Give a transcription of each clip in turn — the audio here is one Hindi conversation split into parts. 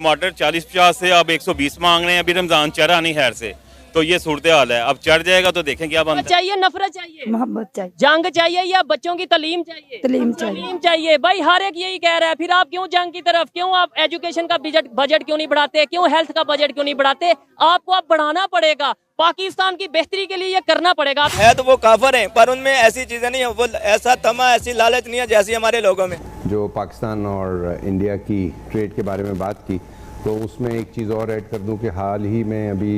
टमाटर 40-50 से अब 120 मांग रहे हैं। अभी रमजान चढ़ा नहीं खैर से, तो ये सूरत हाल है। अब चढ़ जाएगा तो देखें क्या बनता है। चाहिए नफरत चाहिए, मोहब्बत चाहिए, जंग चाहिए या बच्चों की तालीम चाहिए? तालीम चाहिए भाई, हर एक यही कह रहा है। फिर आप क्यों जंग की तरफ, क्यों आप एजुकेशन का बजट क्यों नहीं बढ़ाते, क्यों हेल्थ का बजट क्यों नहीं बढ़ाते? आपको अब बढ़ाना पड़ेगा, पाकिस्तान की बेहतरी के लिए ये करना पड़ेगा। है तो वो काफर हैं, पर उनमें ऐसी चीजें नहीं है, वो ऐसा तमा ऐसी लालच नहीं है जैसी हमारे लोगों में। जो पाकिस्तान और इंडिया की ट्रेड के बारे में बात की, तो उसमें एक चीज़ और ऐड कर दूं कि हाल ही में अभी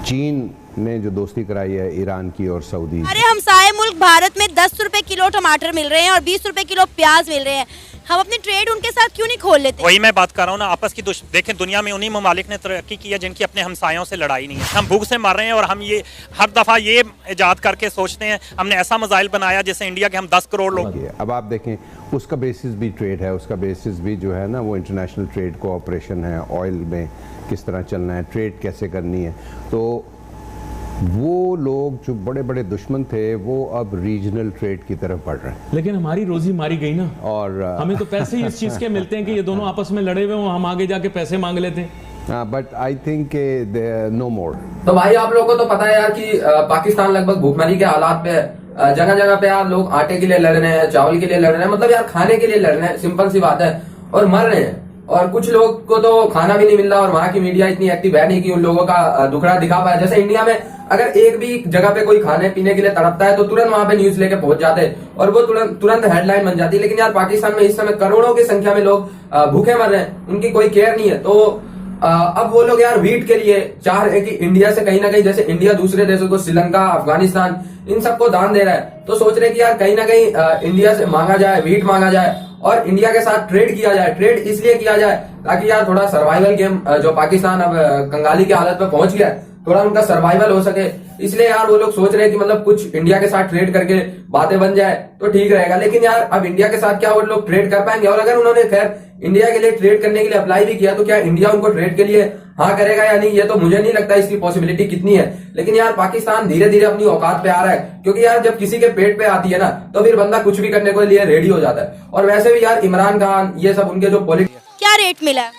चीन ने जो दोस्ती कराई है ईरान की और सऊदी। अरे हमसाए मुल्क भारत में 10 रुपए किलो टमाटर मिल रहे हैं और 20 रुपए किलो प्याज मिल रहे हैं। हम अपनी ट्रेड उनके साथ क्यों नहीं खोल लेते? वही मैं बात कर रहा हूँ ना, आपस की देखें, दुनिया में उन्हीं ममालिक ने तरक्की की है जिनकी अपने हमसायों से लड़ाई नहीं है। हम भूख से मर रहे हैं और हम ये हर दफ़ा ये ईजाद करके सोचते हैं हमने ऐसा मिसाइल बनाया जैसे इंडिया के हम 10 करोड़ लोग। अब आप देखें, उसका बेसिस भी ट्रेड है, उसका बेसिस भी जो है ना वो इंटरनेशनल ट्रेड कोऑपरेशन है। ऑयल में किस तरह चलना है, ट्रेड कैसे करनी है। तो वो लोग जो बड़े बड़े दुश्मन थे वो अब रीजनल ट्रेड की तरफ बढ़ रहे हैं। लेकिन हमारी रोजी मारी गई ना, और हमें तो पैसे ही इस चीज के मिलते हैं कि ये दोनों आपस में लड़े हुए हों, हम आगे जाके पैसे मांग लेते हैं। बट आई थिंक नो मोर। तो भाई आप लोगों को तो पता है यार कि पाकिस्तान लगभग भूखमरी के हालात पे है। जगह जगह पे यार लोग आटे के लिए लड़ रहे हैं, चावल के लिए लड़ रहे हैं, मतलब यार खाने के लिए लड़ रहे हैं, सिंपल सी बात है, और मर रहे हैं। और कुछ लोग को तो खाना भी नहीं मिल रहा और वहां की मीडिया इतनी एक्टिव है नहीं कि उन लोगों का दुखड़ा दिखा पाए। जैसे इंडिया में अगर एक भी जगह पे कोई खाने पीने के लिए तड़पता है तो तुरंत वहां पे न्यूज लेके पहुंच जाते हैं और वो तुरंत हेडलाइन बन जाती है। लेकिन यार पाकिस्तान में इस समय करोड़ों की संख्या में लोग भूखे मर रहे हैं, उनकी कोई केयर नहीं है। तो अब वो लोग यार वीट के लिए चाह रहे हैं कि इंडिया से कहीं ना कहीं, जैसे इंडिया दूसरे देशों को, श्रीलंका, अफगानिस्तान, इन सबको दान दे रहा है, तो सोच रहे हैं कि यार कहीं ना कहीं इंडिया से मांगा जाए, वीट मांगा जाए और इंडिया के साथ ट्रेड किया जाए। ट्रेड इसलिए किया जाए ताकि यार थोड़ा सर्वाइवल गेम, जो पाकिस्तान अब कंगाली की हालत में पहुंच गया है, थोड़ा उनका सर्वाइवल हो सके। इसलिए यार वो लोग सोच रहे हैं कि मतलब कुछ इंडिया के साथ ट्रेड करके बातें बन जाए तो ठीक रहेगा। लेकिन यार अब इंडिया के साथ क्या वो लोग ट्रेड कर पाएंगे? और अगर उन्होंने खैर इंडिया के लिए ट्रेड करने के लिए अप्लाई भी किया तो क्या इंडिया उनको ट्रेड के लिए हाँ करेगा या नहीं, ये तो मुझे नहीं लगता इसकी पॉसिबिलिटी कितनी है। लेकिन यार पाकिस्तान धीरे धीरे अपनी औकात पे आ रहा है, क्योंकि यार जब किसी के पेट पे आती है ना तो फिर बंदा कुछ भी करने के लिए रेडी हो जाता है। और वैसे भी यार इमरान खान, ये सब उनके जो क्या रेट मिला?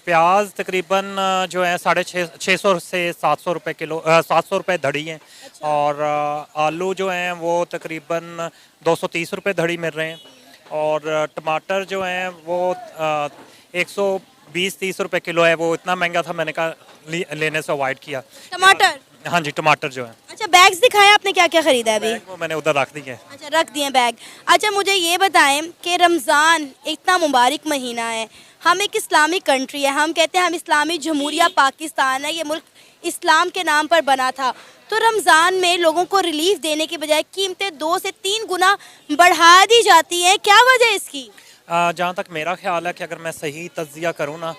प्याज तकरीबन जो है 650 से 700 रुपये किलो, 700 रुपये धड़ी है। अच्छा। और आलू जो हैं वो तकरीबन 230 रुपये धड़ी मिल रहे हैं। और टमाटर जो हैं वो 120-30 रुपये किलो है। वो इतना महंगा था, मैंने कहा लेने से अवॉइड किया। टमाटर? हाँ जी, टमाटर जो है। अच्छा, बैग्स दिखाएं आपने क्या क्या खरीदा है अभी? वो मैंने उधर रख दिए। अच्छा, रख दिए बैग। अच्छा, मुझे ये बताएं कि रमज़ान इतना मुबारक महीना है, हम एक इस्लामिक कंट्री है, हम कहते हैं हम इस्लामी जमहूरिया पाकिस्तान है, ये मुल्क इस्लाम के नाम पर बना था। तो रमज़ान में लोगों को रिलीफ देने की बजाय कीमतें 2 से 3 गुना बढ़ा दी जाती हैं, क्या वजह है इसकी? जहाँ तक मेरा ख्याल है कि अगर मैं सही तज्जिया करूँ ना,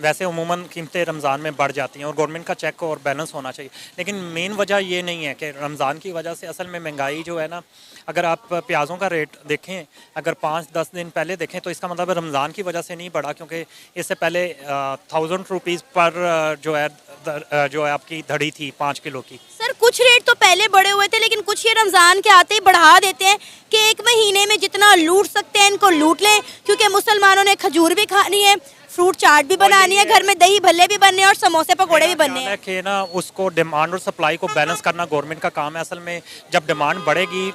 वैसे उमूमन कीमतें रमज़ान में बढ़ जाती हैं और गवर्नमेंट का चेक और बैलेंस होना चाहिए। लेकिन मेन वजह ये नहीं है कि रमज़ान की वजह से असल में महंगाई जो है ना, अगर आप प्याज़ों का रेट देखें, अगर 5-10 दिन पहले देखें तो इसका मतलब रमज़ान की वजह से नहीं बढ़ा, क्योंकि इससे पहले 1000 रुपीज़ पर जो है आपकी धड़ी थी 5 किलो की। सर, कुछ रेट तो पहले बढ़े हुए थे, लेकिन कुछ ये रमज़ान के आते ही बढ़ा देते हैं कि एक महीने में जितना लूट सकते हैं इनको लूट लें, क्योंकि मुसलमानों ने खजूर भी खानी है, फ्रूट चाट भी बनानी है, घर में दही भल्ले भी बनने हैं और समोसे पकोड़े भी बनने हैं। कि ना उसको डिमांड और सप्लाई को बैलेंस करना गवर्नमेंट का काम है। असल में जब डिमांड बढ़ेगी,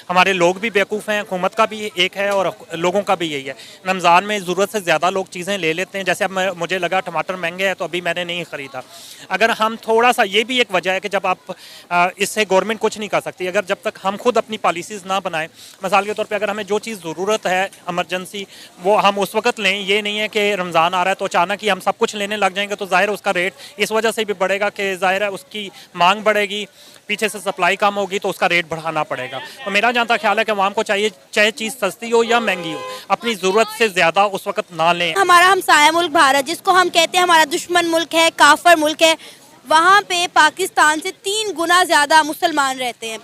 हमारे लोग भी बेवकूफ़ हैं, हुकूमत का भी एक है और लोगों का भी यही है। रमज़ान में ज़रूरत से ज़्यादा लोग चीज़ें ले लेते हैं। जैसे अब मुझे लगा टमाटर महंगे हैं तो अभी मैंने नहीं ख़रीदा। अगर हम थोड़ा सा, ये भी एक वजह है कि जब आप इससे गवर्नमेंट कुछ नहीं कर सकती अगर जब तक हम खुद अपनी पॉलिसीज़ ना बनाएं। मिसाल के तौर पर अगर हमें जो चीज़ ज़रूरत है एमरजेंसी, वो हम उस वक्त लें। ये नहीं है कि रमज़ान आ रहा है तो अचानक ही हम सब कुछ लेने लग जाएंगे, तो जाहिर है उसका रेट इस वजह से भी बढ़ेगा कि जाहिर है उसकी मांग बढ़ेगी, पीछे से सप्लाई कम होगी तो उसका रेट बढ़ाना पड़ेगा। तो मेरा जहाँ तक ख्याल है कि आवाम को चाहिए, चाहे चीज़ सस्ती हो या महंगी हो, अपनी ज़रूरत से ज़्यादा उस वक्त ना लें। हमारा हमसाया मुल्क भारत, जिसको हम कहते हैं हमारा दुश्मन मुल्क है, काफर मुल्क है, वहाँ पे पाकिस्तान से 3 गुना ज़्यादा मुसलमान रहते हैं।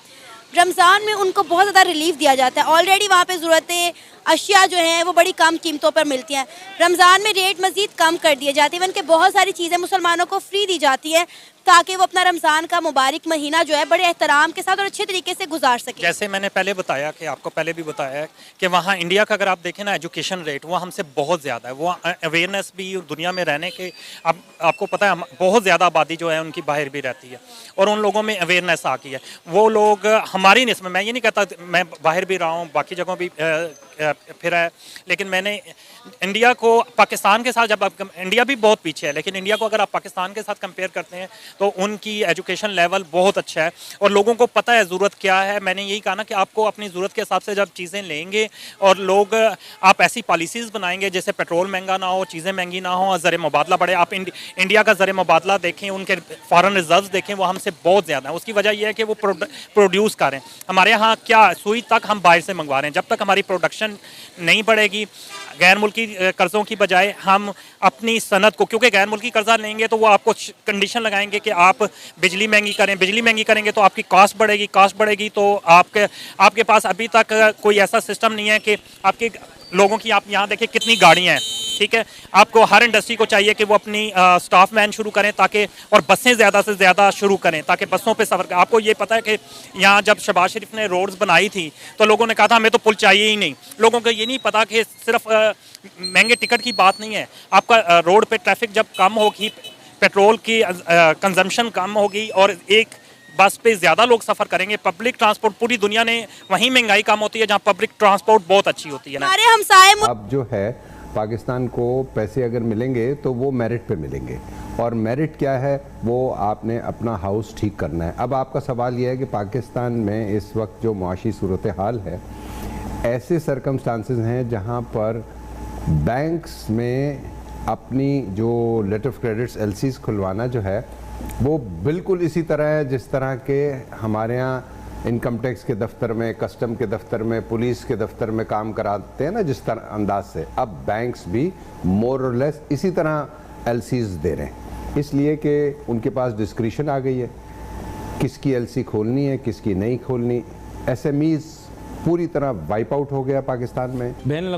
रमज़ान में उनको बहुत ज़्यादा रिलीफ दिया जाता है। ऑलरेडी वहाँ पे ज़रूरतें अशिया जो हैं वो बड़ी कम कीमतों पर मिलती हैं। रमज़ान में रेट मज़ीद कम कर दिए जाते हैं, इवन के बहुत सारी चीज़ें मुसलमानों को फ्री दी जाती हैं ताकि वो अपना रमज़ान का मुबारक महीना जो है बड़े एहतराम के साथ और अच्छे तरीके से गुजार सके। जैसे मैंने पहले बताया कि आपको पहले भी बताया है कि वहाँ इंडिया का अगर आप देखें ना एजुकेशन रेट वो हमसे बहुत ज़्यादा है, वो अवेयरनेस भी दुनिया में रहने के आपको पता है बहुत ज़्यादा आबादी जो है उनकी बाहर भी रहती है और उन लोगों में अवेयरनेस आ गई है। वो लोग हमारी नस्ल में, मैं ये नहीं कहता, मैं बाहर भी रहा हूँ, बाकी जगहों भी फिर है, लेकिन मैंने इंडिया को पाकिस्तान के साथ, जब आप इंडिया भी बहुत पीछे है लेकिन इंडिया को अगर आप पाकिस्तान के साथ कंपेयर करते हैं तो उनकी एजुकेशन लेवल बहुत अच्छा है और लोगों को पता है ज़रूरत क्या है। मैंने यही कहा ना कि आपको अपनी ज़रूरत के हिसाब से जब चीज़ें लेंगे और लोग आप ऐसी पॉलिसीज़ बनाएंगे जैसे पेट्रोल महंगा ना हो, चीज़ें महंगी ना हो, ज़र मुबादला बढ़े। आप इंडिया का ज़र मुबादला देखें, उनके फॉरेन रिजर्व देखें, वो हमसे बहुत ज़्यादा है। उसकी वजह यह है कि वो प्रोड्यूस करें। हमारे यहाँ क्या सुई तक हम बाहर से मंगवा रहे हैं। जब तक हमारी प्रोडक्शन नहीं बढ़ेगी, गैर मुल्की कर्ज़ों की बजाय हम अपनी सनत को, क्योंकि गैर मुल्की कर्जा लेंगे तो वो आपको कंडीशन लगाएंगे कि आप बिजली महंगी करें, बिजली महंगी करेंगे तो आपकी कॉस्ट बढ़ेगी तो आपके पास अभी तक कोई ऐसा सिस्टम नहीं है कि आपके लोगों की, आप यहाँ देखिए कितनी गाड़ियाँ हैं, ठीक है। आपको हर इंडस्ट्री को चाहिए कि वो अपनी स्टाफ मैन शुरू करें ताकि, और बसें ज़्यादा से ज़्यादा शुरू करें ताकि बसों पे सफ़र करें। आपको ये पता है कि यहाँ जब शहबाज शरीफ ने रोड्स बनाई थी तो लोगों ने कहा था हमें तो पुल चाहिए ही नहीं। लोगों को ये नहीं पता कि सिर्फ महंगे टिकट की बात नहीं है, आपका रोड पे ट्रैफिक जब कम होगी, पेट्रोल की कंजम्पशन कम होगी और एक बस पे ज़्यादा लोग सफ़र करेंगे। पब्लिक ट्रांसपोर्ट, पूरी दुनिया ने वहीं महंगाई कम होती है जहाँ पब्लिक ट्रांसपोर्ट बहुत अच्छी होती है ना। हमारे हमसाए अब जो है पाकिस्तान को पैसे अगर मिलेंगे तो वो मेरिट पे मिलेंगे, और मेरिट क्या है, वो आपने अपना हाउस ठीक करना है। अब आपका सवाल यह है कि पाकिस्तान में इस वक्त जो मुआशी सूरत हाल है, ऐसे सरकमस्टांसेस हैं जहाँ पर बैंक्स में अपनी जो लेटर ऑफ क्रेडिट्स LCs खुलवाना जो है वो बिल्कुल इसी तरह है जिस तरह के हमारे यहाँ इनकम टैक्स के दफ्तर में, कस्टम के दफ्तर में, पुलिस के दफ्तर में काम कराते हैं ना जिस तरह अंदाज से, अब बैंक्स भी मोर और लेस इसी तरह LCs दे रहे हैं, इसलिए कि उनके पास डिस्क्रिशन आ गई है किसकी LC खोलनी है किसकी नहीं खोलनी। SMEs पूरी तरह वाइप आउट हो गया पाकिस्तान में। बहन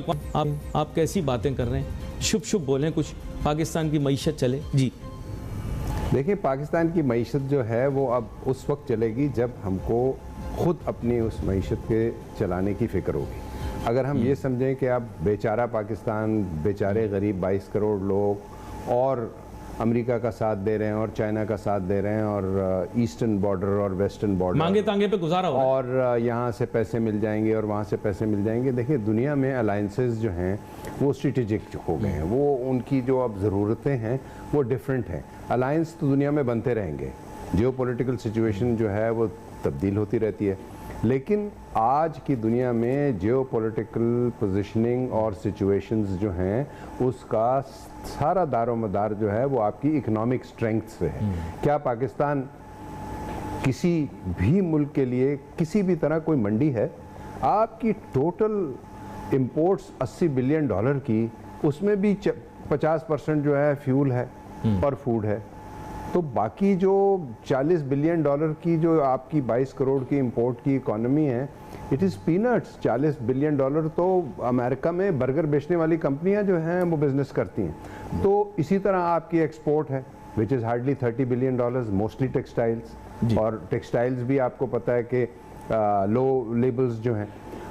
आप कैसी बातें कर रहे हैं, शुभ बोलें कुछ, पाकिस्तान की मईशत चले जी। देखिए, पाकिस्तान की मईशत जो है वो अब उस वक्त चलेगी जब हमको खुद अपनी उस मईशत के चलाने की फ़िक्र होगी। अगर हम ये समझें कि अब बेचारा पाकिस्तान, बेचारे गरीब 22 करोड़ लोग और अमेरिका का साथ दे रहे हैं और चाइना का साथ दे रहे हैं और ईस्टर्न बॉर्डर और वेस्टर्न बॉर्डर मांगे तांगे पे गुजारा हो, और यहाँ से पैसे मिल जाएंगे और वहाँ से पैसे मिल जाएंगे। देखिए, दुनिया में अलाइंसेस जो हैं वो स्ट्रेटेजिक हो गए हैं, वो उनकी जो अब ज़रूरतें हैं वो डिफरेंट हैं। अलाइंस तो दुनिया में बनते रहेंगे, जियोपॉलिटिकल सिचुएशन जो है वो तब्दील होती रहती है, लेकिन आज की दुनिया में जियोपॉलिटिकल पोजीशनिंग और सिचुएशंस जो हैं उसका सारा दारोमदार जो है वो आपकी इकोनॉमिक स्ट्रेंथ से है। क्या पाकिस्तान किसी भी मुल्क के लिए किसी भी तरह कोई मंडी है? आपकी टोटल इंपोर्ट्स $80 बिलियन की, उसमें भी 50% जो है फ्यूल है और फूड है, तो बाकी जो $40 बिलियन की जो आपकी 22 करोड़ की इंपोर्ट की इकोनॉमी है, इट इज़ पीनट्स। $40 बिलियन तो अमेरिका में बर्गर बेचने वाली कंपनियां जो हैं वो बिजनेस करती हैं। तो इसी तरह आपकी एक्सपोर्ट है which is hardly $30 billion, mostly textiles, और टेक्सटाइल्स भी आपको पता है कि लो लेबल्स जो हैं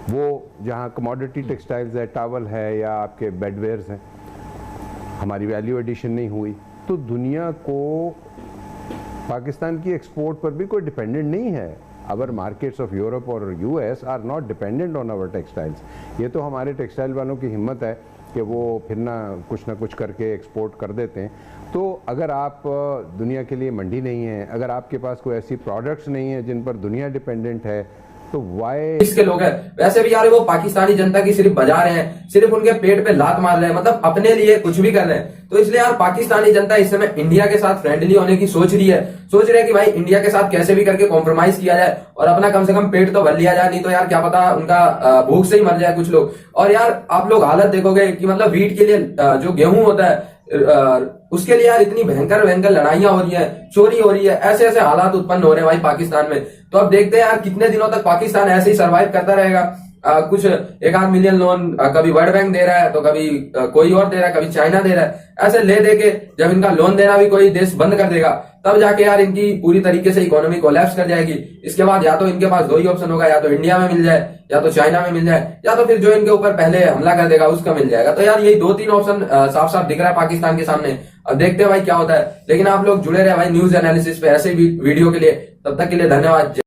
वो जहाँ कमोडिटी टेक्सटाइल्स है, टावल है या आपके बेडवेयर्स हैं, हमारी वैल्यू एडिशन नहीं हुई। तो दुनिया को पाकिस्तान की एक्सपोर्ट पर भी कोई डिपेंडेंट नहीं है। अवर मार्केट्स ऑफ यूरोप और US are not dependent on our textiles. ये तो हमारे टेक्सटाइल वालों की हिम्मत है कि वो फिर ना कुछ करके एक्सपोर्ट कर देते हैं। तो अगर आप दुनिया के लिए मंडी नहीं है, अगर आपके पास कोई ऐसी प्रोडक्ट्स नहीं है जिन पर दुनिया डिपेंडेंट है, तो वाई इसके लोग हैं। वैसे भी यार वो पाकिस्तानी जनता की सिर्फ बजा रहे हैं, सिर्फ उनके पेट पे लात मार रहे हैं, मतलब अपने लिए कुछ भी कर रहे हैं। तो इसलिए यार पाकिस्तानी जनता इस समय इंडिया के साथ फ्रेंडली होने की सोच रही है कि भाई इंडिया के साथ कैसे भी करके कॉम्प्रोमाइज किया जाए और अपना कम से कम पेट तो भर लिया जाए, नहीं तो यार क्या पता उनका भूख से ही मर जाए कुछ लोग। और यार आप लोग हालत देखोगे कि मतलब वीट के लिए जो गेहूं होता है उसके लिए यार इतनी भयंकर लड़ाइयां हो रही है, चोरी हो रही है, ऐसे हालात उत्पन्न हो रहे हैं भाई पाकिस्तान में। तो अब देखते हैं यार कितने दिनों तक पाकिस्तान ऐसे ही सर्वाइव करता रहेगा। कुछ 1-8 मिलियन लोन कभी वर्ल्ड बैंक दे रहा है, तो कभी कोई और दे रहा है, कभी चाइना दे रहा है। ऐसे ले दे के जब इनका लोन देना भी कोई देश बंद कर देगा, तब जाके यार इनकी पूरी तरीके से इकोनॉमी कोलैप्स कर जाएगी। इसके बाद या तो इनके पास 2 ही ऑप्शन होगा, या तो इंडिया में मिल जाए, या तो चाइना में मिल जाए, या तो फिर जो इनके ऊपर पहले हमला कर देगा उसका मिल जाएगा। तो यार यही 2-3 ऑप्शन साफ साफ दिख रहा है पाकिस्तान के सामने। अब देखते हैं भाई क्या होता है। लेकिन आप लोग जुड़े रहे भाई न्यूज एनालिसिस पे ऐसे भी वीडियो के लिए। तब तक के लिए धन्यवाद।